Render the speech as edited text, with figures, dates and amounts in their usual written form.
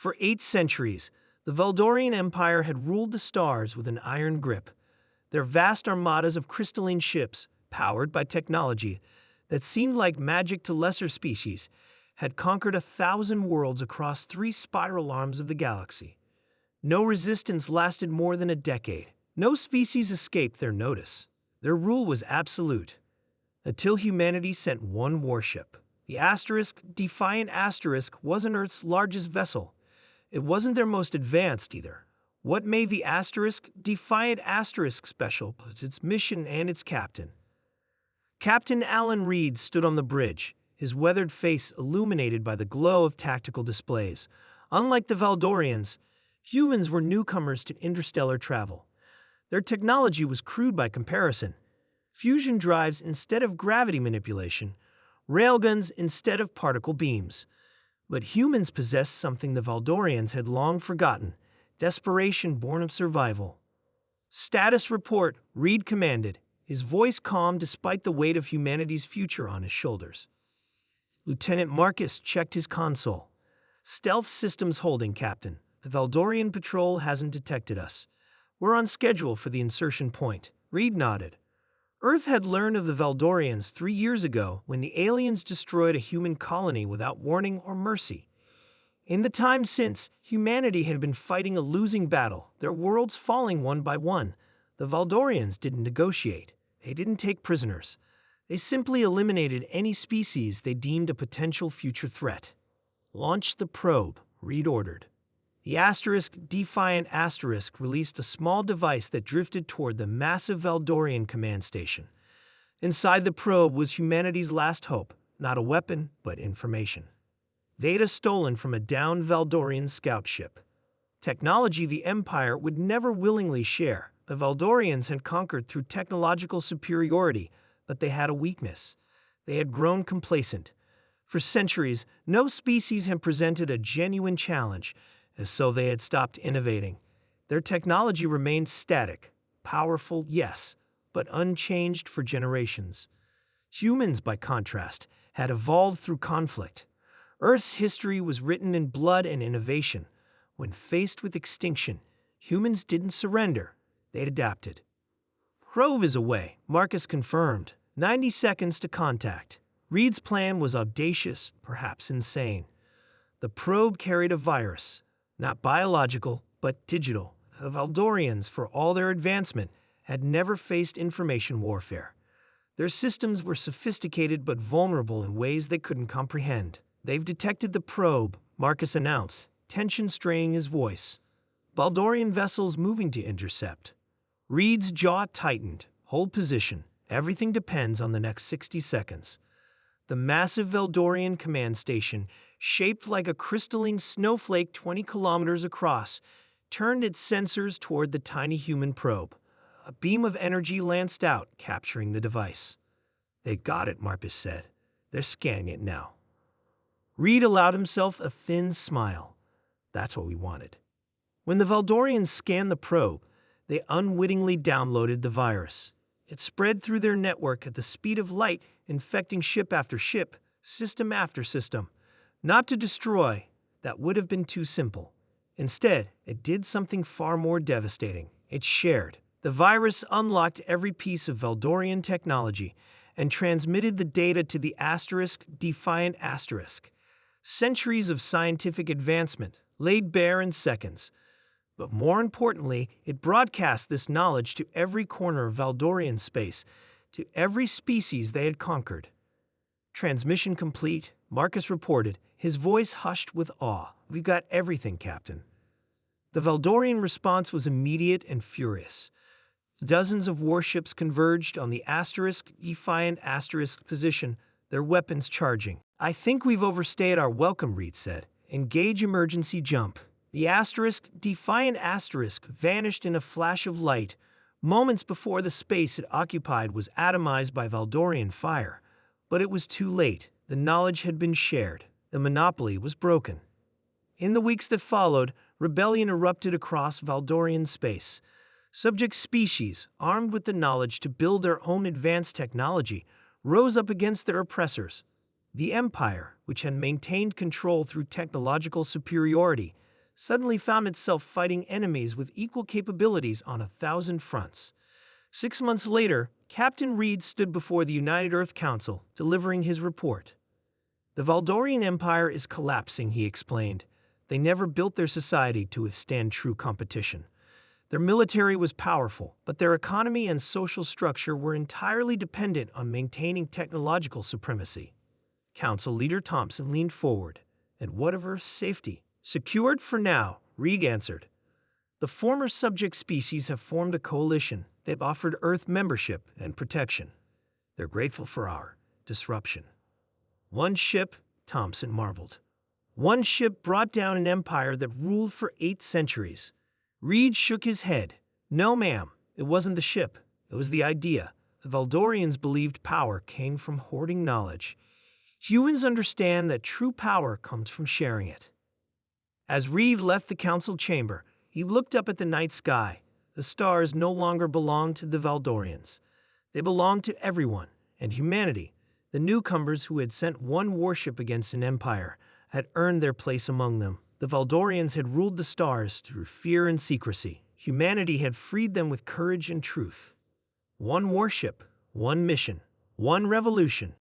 For 8 centuries, the Veldorian Empire had ruled the stars with an iron grip. Their vast armadas of crystalline ships, powered by technology that seemed like magic to lesser species, had conquered 1,000 worlds across 3 spiral arms of the galaxy. No resistance lasted more than a decade. No species escaped their notice. Their rule was absolute. Until humanity sent one warship. The Defiant Asterisk wasn't Earth's largest vessel. It wasn't their most advanced either. What made the Defiant Asterisk special was its mission and its captain. Captain Alan Reed stood on the bridge, his weathered face illuminated by the glow of tactical displays. Unlike the Veldorians, humans were newcomers to interstellar travel. Their technology was crude by comparison. Fusion drives instead of gravity manipulation, railguns instead of particle beams. But humans possessed something the Veldorians had long forgotten: desperation born of survival. "Status report," Reed commanded, his voice calm despite the weight of humanity's future on his shoulders. Lieutenant Marcus checked his console. "Stealth systems holding, Captain. The Veldorian patrol hasn't detected us. We're on schedule for the insertion point." Reed nodded. Earth had learned of the Veldorians 3 years ago when the aliens destroyed a human colony without warning or mercy. In the time since, humanity had been fighting a losing battle, their worlds falling one by one. The Veldorians didn't negotiate. They didn't take prisoners. They simply eliminated any species they deemed a potential future threat. "Launch the probe," Reed ordered. The Defiant Asterisk released a small device that drifted toward the massive Veldorian command station. Inside the probe was humanity's last hope, not a weapon, but information. Data stolen from a downed Veldorian scout ship. Technology the Empire would never willingly share. The Veldorians had conquered through technological superiority, but they had a weakness. They had grown complacent. For centuries, no species had presented a genuine challenge, as so they had stopped innovating. Their technology remained static, powerful, yes, but unchanged for generations. Humans, by contrast, had evolved through conflict. Earth's history was written in blood and innovation. When faced with extinction, humans didn't surrender, they'd adapted. "Probe is away," Marcus confirmed. 90 seconds to contact. Reed's plan was audacious, perhaps insane. The probe carried a virus. Not biological, but digital. The Veldorians, for all their advancement, had never faced information warfare. Their systems were sophisticated but vulnerable in ways they couldn't comprehend. "They've detected the probe," Marcus announced, tension straining his voice. "Veldorian vessels moving to intercept." Reed's jaw tightened. "Hold position. Everything depends on the next 60 seconds. The massive Veldorian command station, shaped like a crystalline snowflake 20 kilometers across, turned its sensors toward the tiny human probe. A beam of energy lanced out, capturing the device. "They got it," Marcus said. "They're scanning it now." Reed allowed himself a thin smile. That's what we wanted. When the Veldorians scanned the probe, they unwittingly downloaded the virus. It spread through their network at the speed of light, infecting ship after ship, system after system. Not to destroy, that would have been too simple. Instead, it did something far more devastating. It shared. The virus unlocked every piece of Veldorian technology and transmitted the data to the Defiant Asterisk. Centuries of scientific advancement, laid bare in seconds. But more importantly, it broadcast this knowledge to every corner of Veldorian space, to every species they had conquered. "Transmission complete," Marcus reported, his voice hushed with awe. "We've got everything, Captain." The Veldorian response was immediate and furious. Dozens of warships converged on the Defiant Asterisk position, their weapons charging. "I think we've overstayed our welcome," Reed said. "Engage emergency jump." The Defiant Asterisk vanished in a flash of light, moments before the space it occupied was atomized by Veldorian fire. But it was too late. The knowledge had been shared. The monopoly was broken. In the weeks that followed, rebellion erupted across Veldorian space. Subject species, armed with the knowledge to build their own advanced technology, rose up against their oppressors. The Empire, which had maintained control through technological superiority, suddenly found itself fighting enemies with equal capabilities on 1,000 fronts. 6 months later, Captain Reed stood before the United Earth Council, delivering his report. The Valdorian Empire is collapsing, he explained. They never built their society to withstand true competition. Their military was powerful, but their economy and social structure were entirely dependent on maintaining technological supremacy. Council Leader Thompson leaned forward. And what of Earth's safety? Secured for now, Reed answered. The former subject species have formed a coalition. They've offered Earth membership and protection. They're grateful for our disruption. One ship, Thompson marveled. One ship brought down an empire that ruled for 8 centuries. Reed shook his head. No, ma'am, it wasn't the ship. It was the idea. The Valdorians believed power came from hoarding knowledge. Humans understand that true power comes from sharing it. As Reed left the council chamber, he looked up at the night sky. The stars no longer belonged to the Valdorians. They belonged to everyone, and humanity. The newcomers who had sent one warship against an empire had earned their place among them. The Valdorians had ruled the stars through fear and secrecy. Humanity had freed them with courage and truth. One warship, one mission, one revolution.